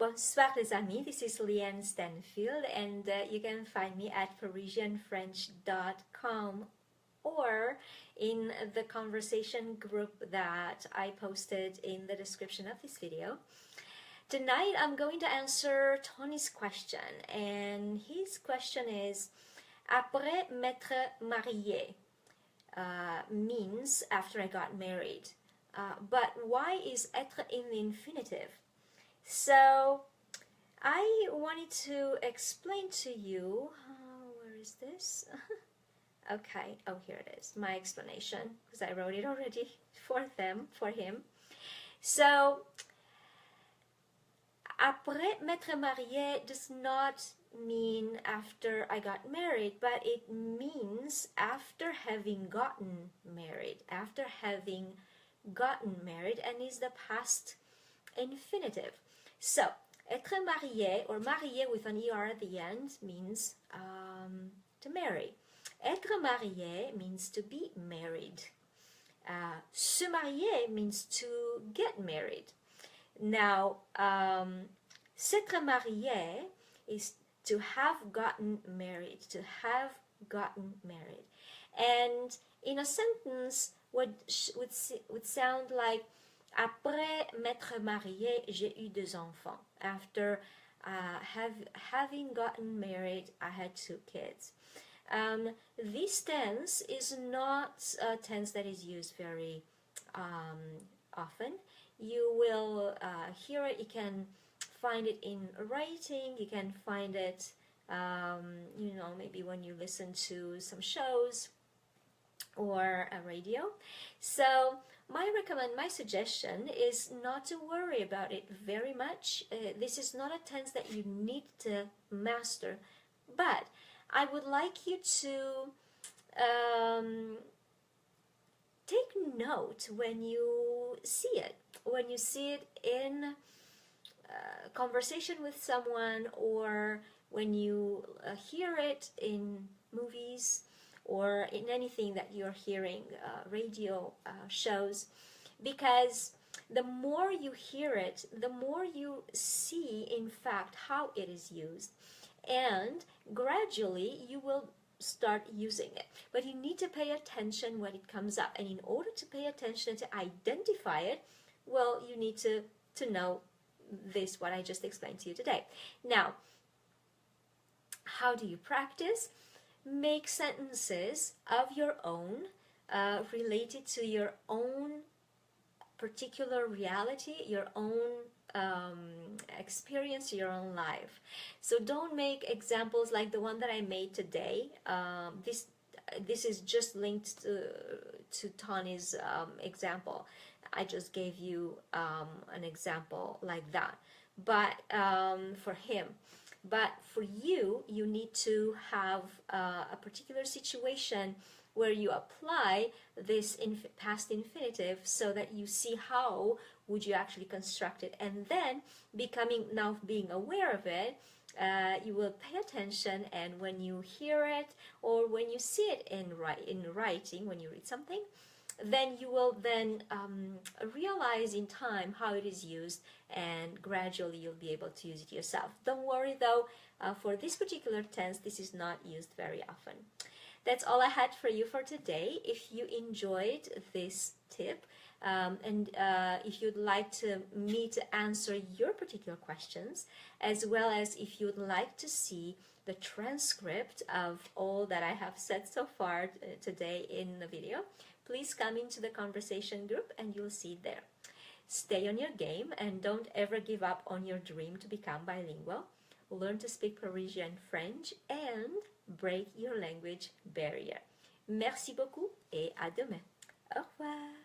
Bonsoir les amis, this is Llyane Stanfield and you can find me at parisianfrench.com or in the conversation group that I posted in the description of this video. Tonight I'm going to answer Tony's question, and his question is après m'être marié means after I got married, but why is être in the infinitive? So I wanted to explain to you, where is this? Okay, oh, here it is, my explanation, because I wrote it already for him. So après m'être marié does not mean after I got married, but it means after having gotten married, and is the past infinitive. So, être marié, or marié with an ER at the end, means to marry. Être marié means to be married. Se marier means to get married. Now, s'être marié is to have gotten married, And in a sentence, would sound like après m'être marié, j'ai eu 2 enfants. After having gotten married, I had 2 kids. This tense is not a tense that is used very often. You will hear it, you can find it in writing, you can find it, you know, maybe when you listen to some shows or a radio. So my suggestion is not to worry about it very much. This is not a tense that you need to master, but I would like you to take note when you see it. When you see it in conversation with someone, or when you hear it in movies, or in anything that you're hearing, radio shows, because the more you hear it, the more you see, in fact, how it is used, and gradually you will start using it. But you need to pay attention when it comes up, and in order to pay attention to identify it, well, you need to know this, what I just explained to you today. Now, how do you practice? Make sentences of your own, related to your own particular reality, your own experience, your own life. So don't make examples like the one that I made today. This is just linked to Tony's example. I just gave you an example like that, but for him. But for you, you need to have a particular situation where you apply this past infinitive, so that you see how would you actually construct it, and then being aware of it, you will pay attention, and when you hear it or when you see it in writing, when you read something, then you will realize in time how it is used, and gradually you'll be able to use it yourself. Don't worry though, for this particular tense, this is not used very often. That's all I had for you for today. If you enjoyed this tip, and if you'd like me to answer your particular questions, as well as if you'd like to see the transcript of all that I have said so far today in the video, please come into the conversation group and you'll see it there. Stay on your game and don't ever give up on your dream to become bilingual. Learn to speak Parisian French and break your language barrier. Merci beaucoup et à demain. Au revoir.